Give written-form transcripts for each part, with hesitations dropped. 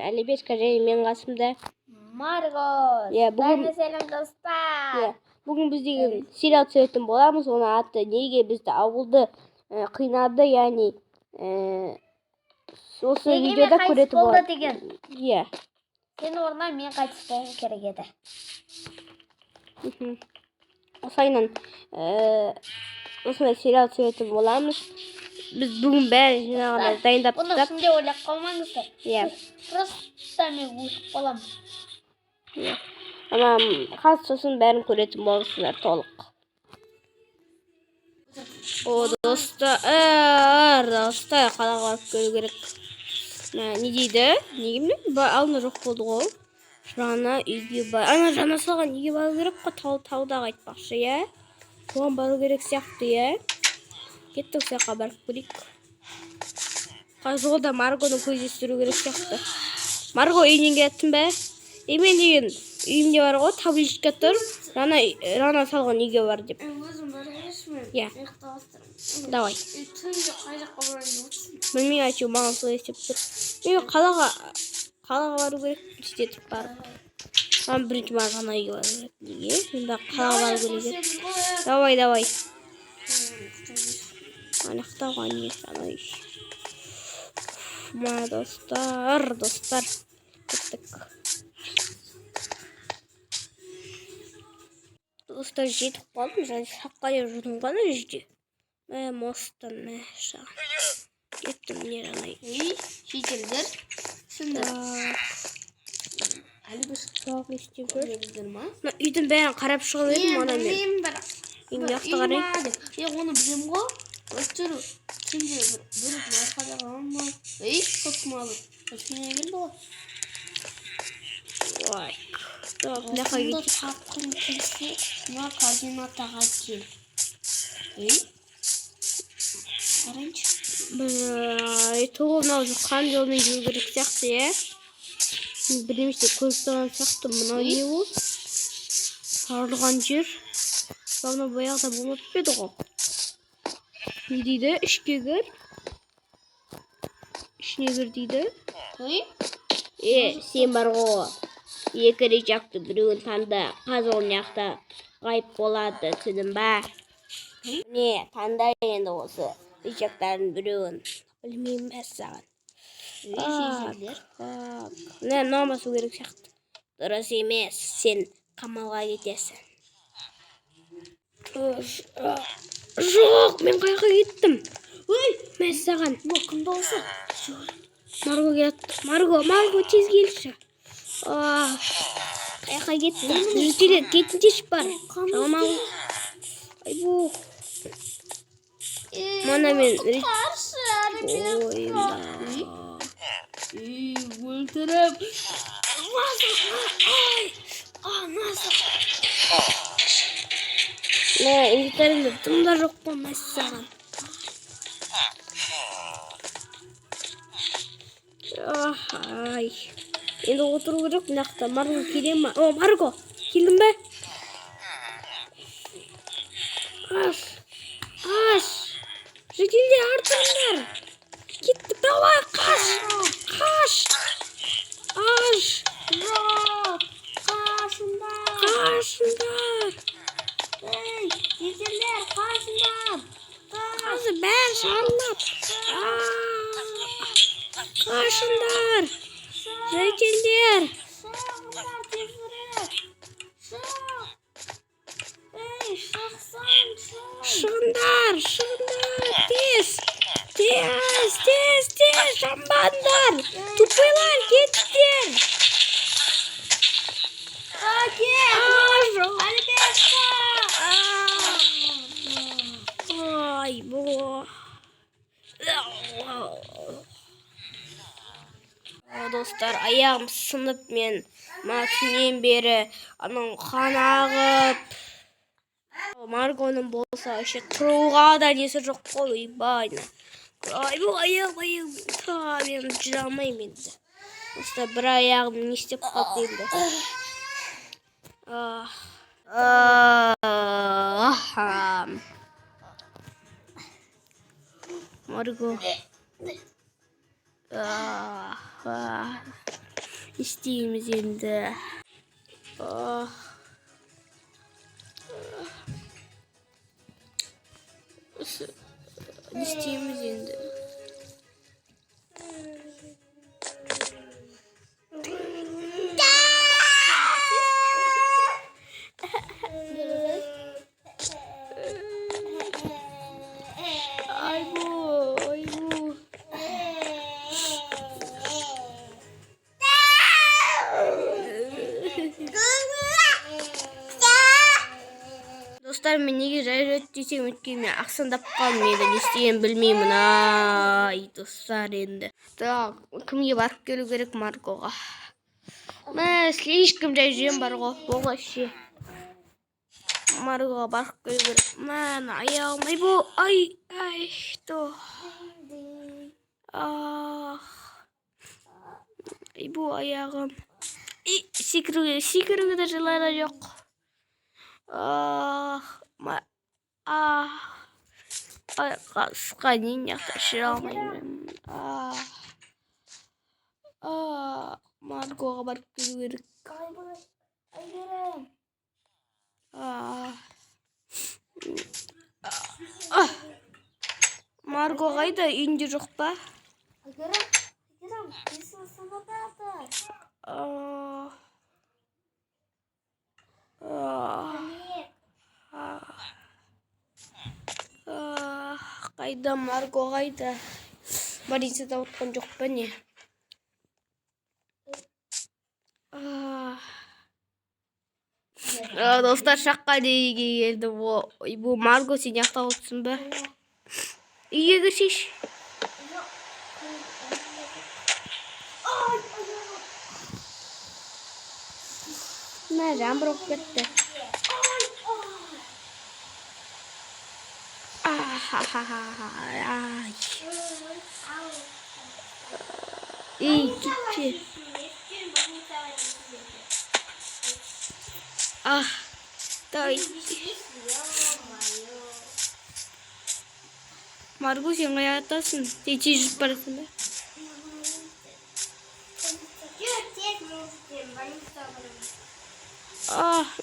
Алибешка және мен қасымда Марго. бүгін Selam dostlar. бүгін біз деген сериал түсіретін боламыз. Оның аты неге бізді ауылды қинады, яғни осы видеода көретін болады. Сен орнына мен қайтыс болғым керек еді. Осылайынан осындай сериал түсіретін боламыз. Біз бүгін бәрін жинағанда дайындап Бұны тастап. ішінде ойлап қалмаңыздар. Просто мен өтіп қаламын. Ана қазір сосын бәрін көретін боласыздар толық. Достар, қалаға барып көру керек. Не дейді? Неге білмеймін? Алдында жоқ болды ғой. Жаңа үйге бар. Жаңа салған үйге бару керек қой, таудағы айтпақшы, иә? Соған бару керек сияқты, иә? Кеттік сояққа барып көрейік. Қазір жолда Маргоны көздестіру керек сияқты. Марго, үйінен кеттің бе? Мен деген үйімде бар ғой, табличка тұр. Рана салған үйге бар деп. Өзім бару керекпін. Давай. Түнде қай жаққа барайын? Білмей айту, маған солай істеп тұр. Мен қалаға бару керек істетіп барып. Мен бірінші бар ғана үйге бару керек. Неге? Мен де қалаға бару керек. Давай. Анықтауға не жаңа үй. Достар. Кеттік. Достар, жетіп қалдым. Және шаққа жүрдім ғана жерде. Мосттан шағын. Кеттім не жаңа үй. Шетелдер. Үйдің бәрін қарап шығып едім, ана мен. Ең яқты қарай. Оны білем ғой. Өттіру. Сенде бір марқада қалам ба? Сотым алып. Өткене келді ғой. Ой. Осында тапқын келсе, мына координатаға кел. Қарайыншы. Мынау жұққан жолмен жүру керек сияқты, е? Білемеште көріп тұрған сияқты, мынау не ол? Сарылған жер. Бағына баяғыда болып беді ғой. Не дейді? Ішке кір. Ішіне кір дейді. Сен бар ғой. Екі рет жақты біреуін таңда. Қазір ол жақта ғайып болады, түсіндің ба? Не, таңда енді осы речақтардың біреуін. Білмеймін бәс саған. Мынау басу керек сияқты. Дұрыс емес, сен қамалға кетесің. Жоқ, мен қайқа кеттім. Мәс саған. Кімді осы? Марго кетті. Марго, тез келші. Қайқа кеттім. Жүртелер, кетіндешіп бар. Жалмау. Айбу. Мана мен ойымда. Өлтіріп. Насық. Инвентарымда тымда жоқ қой, мәс саған. Енді отыру керек мынақта. Марго келе ма? Марго, келдің бе? Қаш. Жетелде артыңдар. Кеттік, давай, қаш. Жоқ, Қашындар. Жетелдер, қашындар. Қазір бәрі шарылап. Қашындар. Жетелдер. Шығындар. Тез. Жамбандар. Тупайлар, кеттер. Ай, бұл. Достар, аяғым сынып мен түннен бері аның қан ағып. Маргоның болса еще тұруға да несі жоқ қой, ойбайна. Ай, бұл аяғым. Мен жүре алмаймын енді. Достар, бір аяғым не істеп қалды енді. Марго. İsteyimiz endi. İsteyimiz endi. Ay bu. Dostlar meni rayret desem ötkemi aksandap kalmaydı. İsteyen bilmeymin. Ay dostlar endi. Так, kimge barıp geliu gerek Margo'ga. Слишком жайжем бар го. Вообще. Margo'ga barıp geliu gerek. Man ayağım. Ay bu. Ay. To. Ay bu ayağım. Sikirüge de жылары yok. Ay kaskanın yaklaşıramayım. Margo'ga barıp geliu gerek. Margo kayda indi жоқ па? Kayda Margo kayda? Больницада отқан жоқ па не? Dostlar şaka değil geldi bu Margo sen yakta olsun be. İyi geçiş. Nereden bırak gitti? İyi gitti. Давай. Margo sen hayattasın. Geçiş parasında.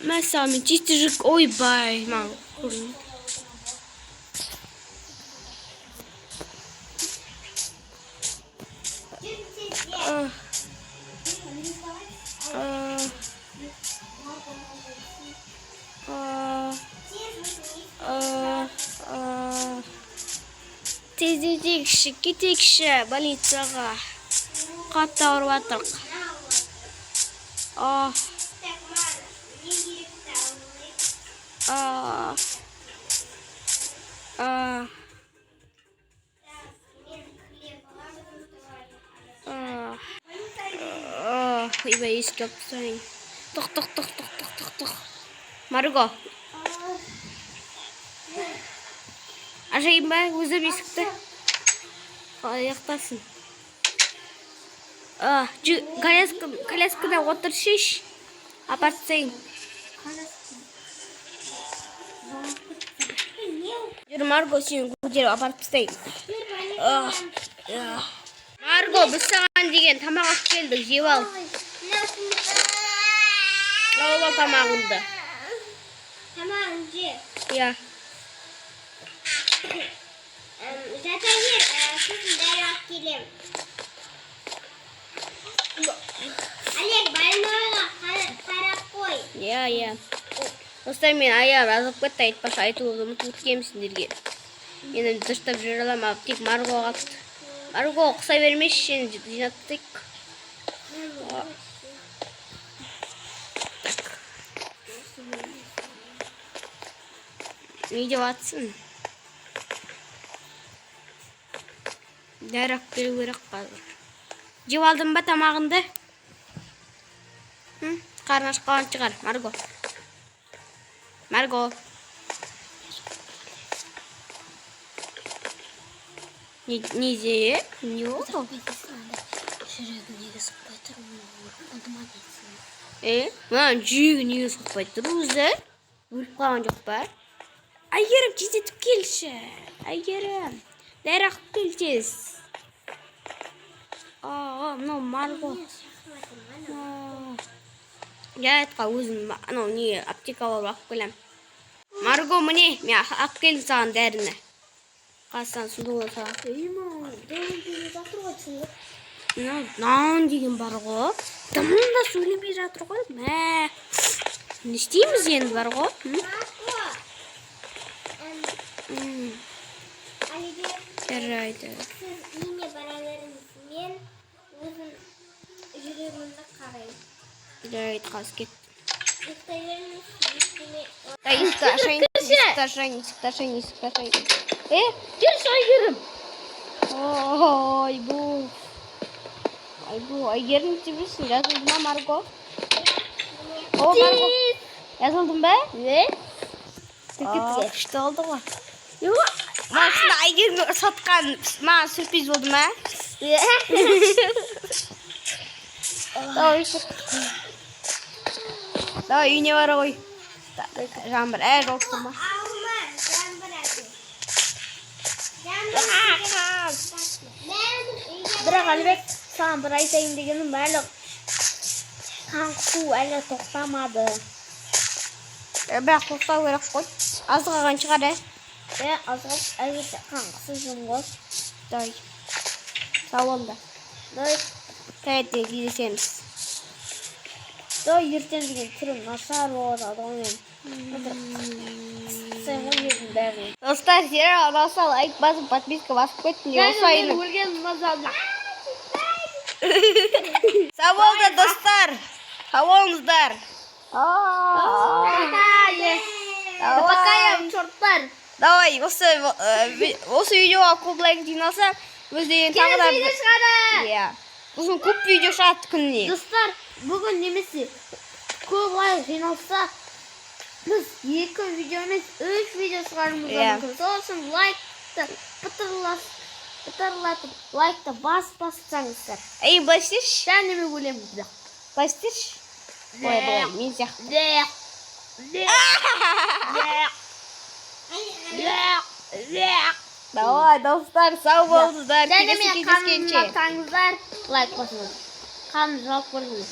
Ben sami çiftçilik oy bay man kurun. Tezecek gitekşi больницаға қатты ауырып жатырық. Ибай ескеп sayın. Tık. Margo. Aşağıyım ben özür ескіпті. Аяқтасын. Коляскада отыршиш. Апартсайын. Жүр Марго сен көтеріп апарып тастайын. Марго біз саған деген тамақ алып келдік, жеп ал. Ал тамағыңды. Tamam, Я. Zaten bir kızım derhal gelin. Alek balonuna karap koy. Я. Достар мен аяғым азып кетті, айтпашы айтуды ұмытып кеткенмін сендерге. Енді дұрыстап жүре аламын, тек Марго қалды. Марго құса бермеші, жинаттық. Не деп атсың? Дәрі келу керек қазір. Жеп алдың ба тамағыңды? Қарны ашып қалған шығар, Марго. Неге? Не oldu? Жүрегі неге соқпай тұр өзі? Өліп қалған жоқ па? Әйгерім тездетіп келші. Әйгерім. Дәрі ақып кел тез. Мынау Марго. Жайтқа өзім анау не аптекаға барып келем. Марго, міне, мен алып келдім саған дәріні. Қазақстан сундуғына саған. Нан деген бар ғой. Дымын да сөйлемей жатыр ғой. Мә. Не істейміз енді бар ғой? Жарайды. Сіз үйіне бара беріңіз. Мен өзім жүрегімді қараймын. Жарайды, қазір кет. Ұйықтай беріңіз. Ештеңе. Да, есікті ашайын. Жүрші айгерім. Айгерім тебірсің, жазылды ма, Марго? Марго, жазылдың ба? Күшті oldu ғой. Басында Айгерімді сатқан маған сюрприз болды ма? Давай, үйіне бара ғой. Жаңбыр, жолып тұрма. Бірақ Әлібек, саған бір айтайын дегенім әлі қан қысу әлі тоқтамады. Бірақ тоқтау керек қой. Азғаған шығар, Азғап әлі қан қысу жым ғой. Дай. Сау болда. Дай. Тәйетте кездесеміз. Ертең деген түрім нашар болады мен. Сен өлгенің бәріне. Достар, сериал ұнаса лайк басып, подписка басып көттіңдер. Мен өлгенім мазалда. Сау болда, достар. Сау болыңыздар. Пока, чорттар. Давай, осы видеоға көп лайк жиналса, өздеген тағы да... Видео шығады. Бұсын көп видео шығады күніне. Достар, бүгін немесе көп лайк жиналса, біз 2 видео емес 3 видео шығарымыз мүмкін. Сол үшін лайкты пытырлатып, лайкты бассаңыздар. Былай істерші? Және мен өлеміз де. Былай істерші? Былай, мен сияқты. Давай, достар, сау болыңыздар. Және мен қанымға таңыздар, лайк басыңыз. Қаным жалып көріңіз.